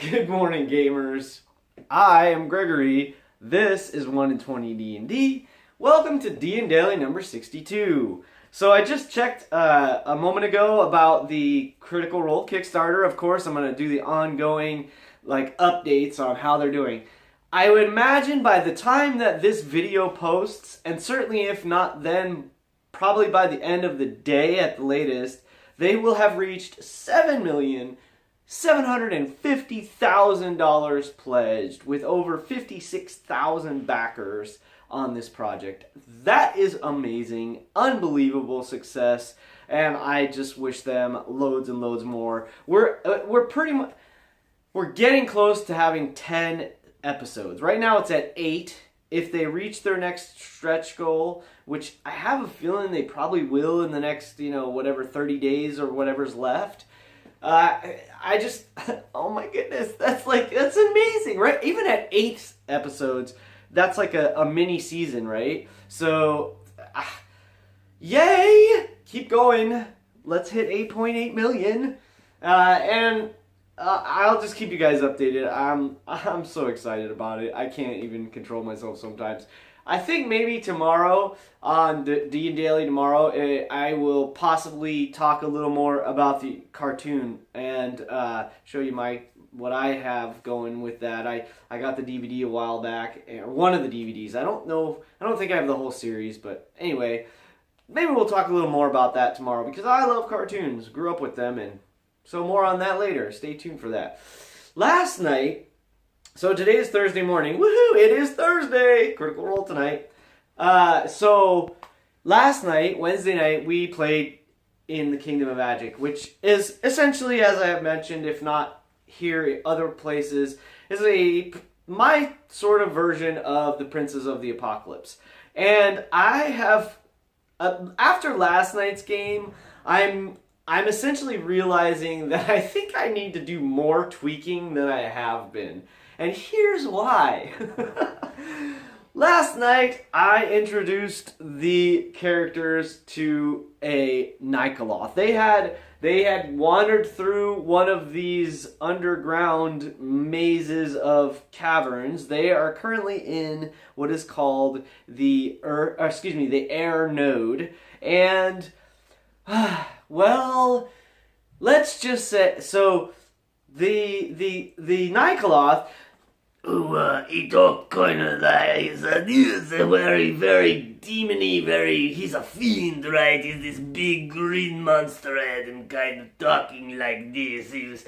Good morning, gamers. I am Gregory. This is 1 in 20 D&D. Welcome to DnDaily number 62. So I just checked a moment ago about the Critical Role Kickstarter. Of course, I'm going to do the ongoing updates on how they're doing. I would imagine by the time that this video posts, and certainly if not then, probably by the end of the day at the latest, they will have reached $7,750,000 pledged with over 56,000 backers on this project. That is amazing, unbelievable success, and I just wish them loads and loads more. We're getting close to having 10 episodes. Right now it's at 8. If they reach their next stretch goal, which I have a feeling they probably will in the next, 30 days or whatever's left, I just, oh my goodness, that's amazing, right? Even at 8 episodes, that's like a mini season, right? So, yay! Keep going. Let's hit 8.8 million. And I'll just keep you guys updated. I'm so excited about it. I can't even control myself sometimes. I think maybe tomorrow, on DnDaily tomorrow, I will possibly talk a little more about the cartoon and show you what I have going with that. I got the DVD a while back, or one of the DVDs. I don't think I have the whole series, but anyway, maybe we'll talk a little more about that tomorrow because I love cartoons. Grew up with them, and so more on that later. Stay tuned for that. Last night, so today is Thursday morning. Woohoo! It is Thursday! Critical Role tonight. So last night, Wednesday night, we played in the Kingdom of Magic, which is essentially, as I have mentioned, if not here, other places, is my sort of version of the Princes of the Apocalypse. And I have, after last night's game, I'm essentially realizing that I think I need to do more tweaking than I have been. And here's why. Last night, I introduced the characters to a Nikoloth. They had wandered through one of these underground mazes of caverns. They are currently in what is called the Air Node. And, well, let's just say, so the Nikoloth, he talk kind of like, he's a very, very demony, he's a fiend, right? He's this big green monster head and kind of talking like this. He was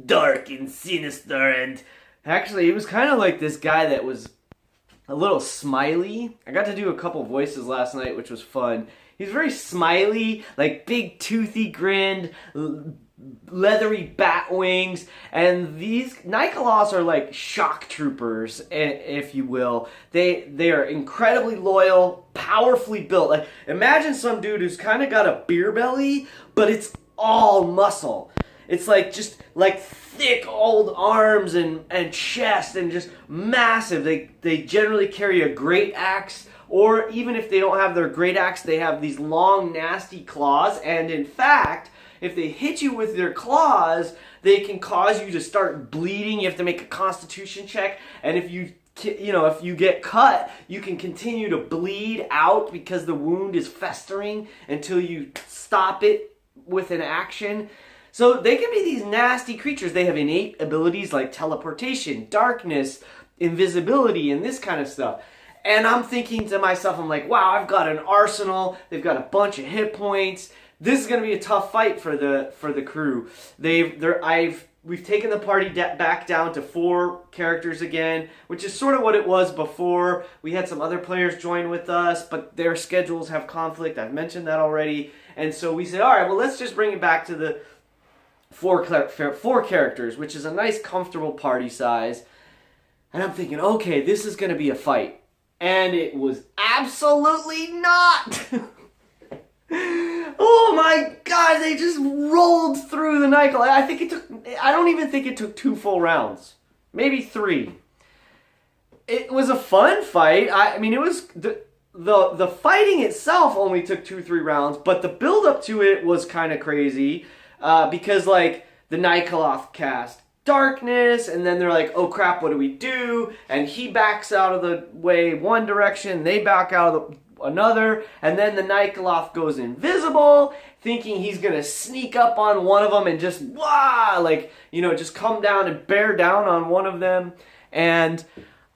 dark and sinister, and actually he was kind of like this guy that was a little smiley. I got to do a couple voices last night, which was fun. He's very smiley, like big toothy grin, leathery bat wings, and these Nikoloths are like shock troopers, if you will. They are incredibly loyal, powerfully built. Like, imagine some dude who's kind of got a beer belly, but it's all muscle. It's like just like thick old arms and chest and just massive. They generally carry a great axe, or even if they don't have their great axe, they have these long nasty claws, and in fact, if they hit you with their claws, they can cause you to start bleeding. You have to make a constitution check, and if you get cut, you can continue to bleed out because the wound is festering until you stop it with an action. So they can be these nasty creatures. They have innate abilities like teleportation, darkness, invisibility, and this kind of stuff. And I'm thinking to myself, I'm like, wow, I've got an arsenal. They've got a bunch of hit points. This is going to be a tough fight for the crew. We've taken the party back down to 4 characters again, which is sort of what it was before. We had some other players join with us, but their schedules have conflict. I've mentioned that already. And so we said, all right, well, let's just bring it back to the 4 characters, which is a nice, comfortable party size. And I'm thinking, okay, this is going to be a fight. And it was absolutely not! Oh my god, they just rolled through the Nikoloth. I don't even think it took 2 full rounds. Maybe 3. It was a fun fight. I mean, it was the fighting itself only took 2-3 rounds, but the build up to it was kind of crazy because like the Nikoloth cast darkness, and then they're like, oh crap, what do we do? And he backs out of the way one direction, they back out of another, and then the Nikoloth goes invisible, thinking he's gonna sneak up on one of them and just, just come down and bear down on one of them. And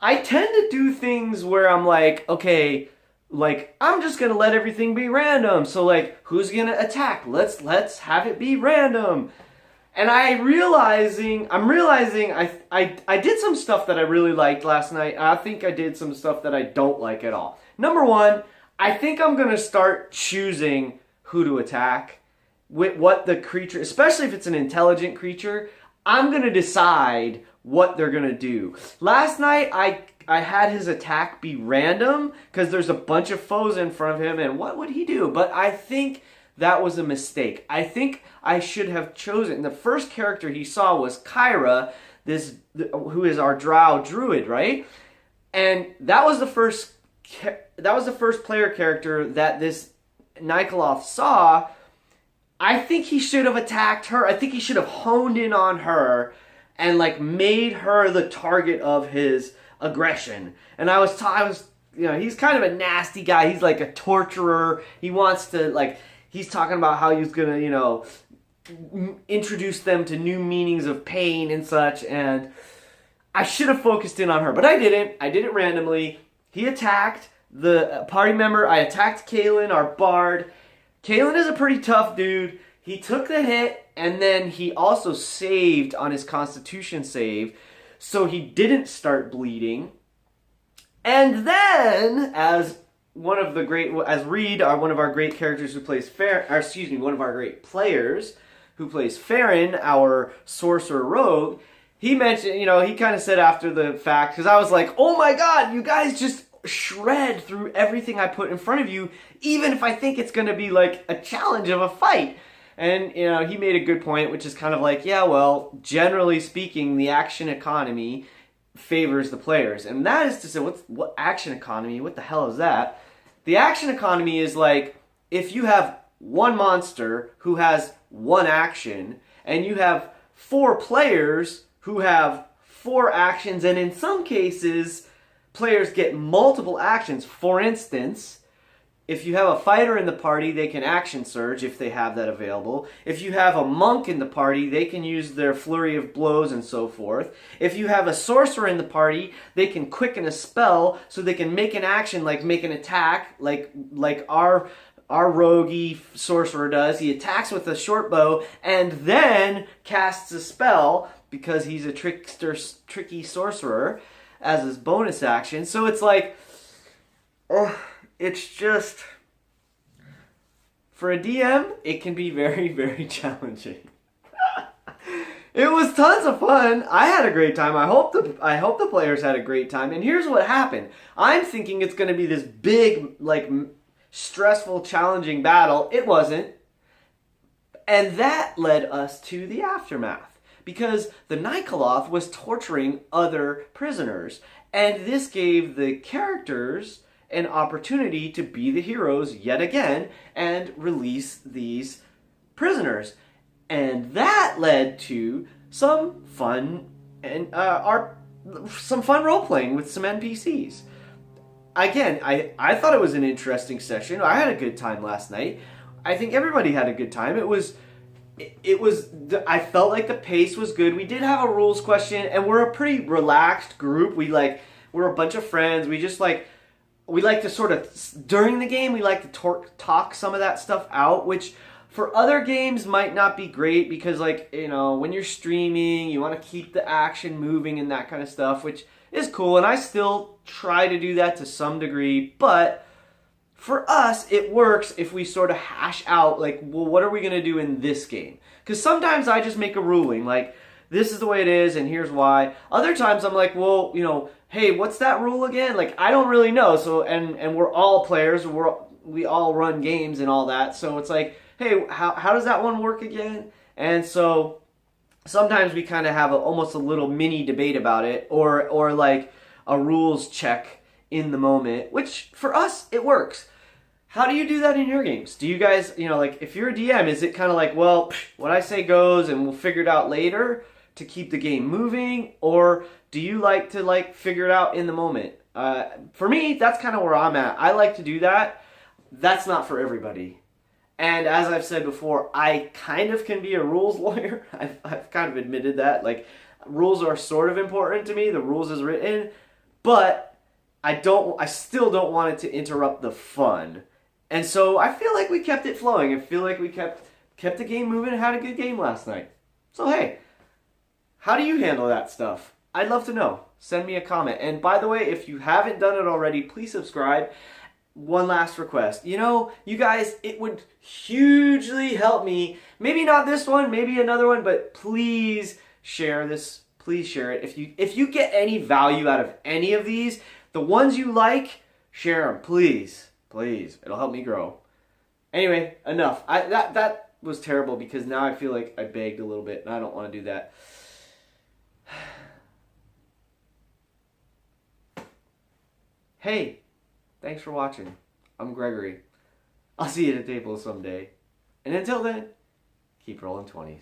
I tend to do things where I'm like, okay, like, I'm just gonna let everything be random. So like, who's gonna attack? Let's have it be random. And I'm realizing I did some stuff that I really liked last night. I think I did some stuff that I don't like at all. Number one, I think I'm gonna start choosing who to attack. With what the creature, especially if it's an intelligent creature, I'm gonna decide what they're gonna do. Last night I had his attack be random because there's a bunch of foes in front of him, and what would he do? But I think that was a mistake. I think I should have chosen, the first character he saw was Kyra, who is our drow druid, right? And that was the first player character that this Nikoloth saw. I think he should have attacked her. I think he should have honed in on her and like made her the target of his aggression. And I was he's kind of a nasty guy. He's like a torturer. He wants to he's talking about how he's gonna, introduce them to new meanings of pain and such. And I should have focused in on her, but I didn't. I did it randomly. He attacked the party member. I attacked Kalen, our bard. Kalen is a pretty tough dude. He took the hit, and then he also saved on his Constitution save, so he didn't start bleeding. And then, one of our great characters who plays one of our great players who plays Farron, our sorcerer rogue, he mentioned, he kind of said after the fact, because I was like, oh my god, you guys just shred through everything I put in front of you, even if I think it's going to be like a challenge of a fight. And, he made a good point, which is kind of like, yeah, well, generally speaking, the action economy favors the players. And that is to say, what action economy? What the hell is that? The action economy is like, if you have one monster who has one action, and you have 4 players who have 4 actions, and in some cases, players get multiple actions. For instance, if you have a fighter in the party, they can action surge if they have that available. If you have a monk in the party, they can use their flurry of blows and so forth. If you have a sorcerer in the party, they can quicken a spell so they can make an action, like make an attack, like our roguey sorcerer does. He attacks with a short bow and then casts a spell because he's a tricky sorcerer as his bonus action. So it's like, it's just, for a DM, it can be very, very challenging. It was tons of fun. I had a great time. I hope the players had a great time. And here's what happened. I'm thinking it's going to be this big, stressful, challenging battle. It wasn't. And that led us to the aftermath. Because the Nikoloth was torturing other prisoners. And this gave the characters an opportunity to be the heroes yet again and release these prisoners. And that led to some fun role-playing with some NPCs. Again, I thought it was an interesting session. I had a good time last night. I think everybody had a good time. I felt like the pace was good. We did have a rules question, and we're a pretty relaxed group. We're a bunch of friends. We like to sort of, during the game, we like to talk some of that stuff out, which for other games might not be great because, when you're streaming, you want to keep the action moving and that kind of stuff, which is cool, and I still try to do that to some degree, but for us, it works if we sort of hash out, what are we going to do in this game? Because sometimes I just make a ruling, this is the way it is, and here's why. Other times I'm like, well, hey, what's that rule again? I don't really know. So, and we're all players, we all run games and all that. So it's like, hey, how does that one work again? And so sometimes we kind of have almost a little mini debate about it, or like a rules check in the moment, which for us, it works. How do you do that in your games? Do you guys, if you're a DM, is it kind of like, well, what I say goes and we'll figure it out later? to keep the game moving, or do you like to like figure it out in the moment? For me, that's kind of where I'm at. I like to do that. That's not for everybody. And as I've said before, I kind of can be a rules lawyer. I've kind of admitted that. Like, rules are sort of important to me. The rules is written, but I still don't want it to interrupt the fun. And so I feel like we kept it flowing. I feel like we kept the game moving and had a good game last night. So hey, how do you handle that stuff? I'd love to know. Send me a comment. And by the way, if you haven't done it already, please subscribe. One last request. You know, you guys, it would hugely help me. Maybe not this one, maybe another one, but please share this. Please share it. If you get any value out of any of these, the ones you like, share them, please. Please. It'll help me grow. Anyway, enough. That was terrible because now I feel like I begged a little bit and I don't want to do that. Hey, thanks for watching. I'm Gregory. I'll see you at a table someday. And until then, keep rolling 20s.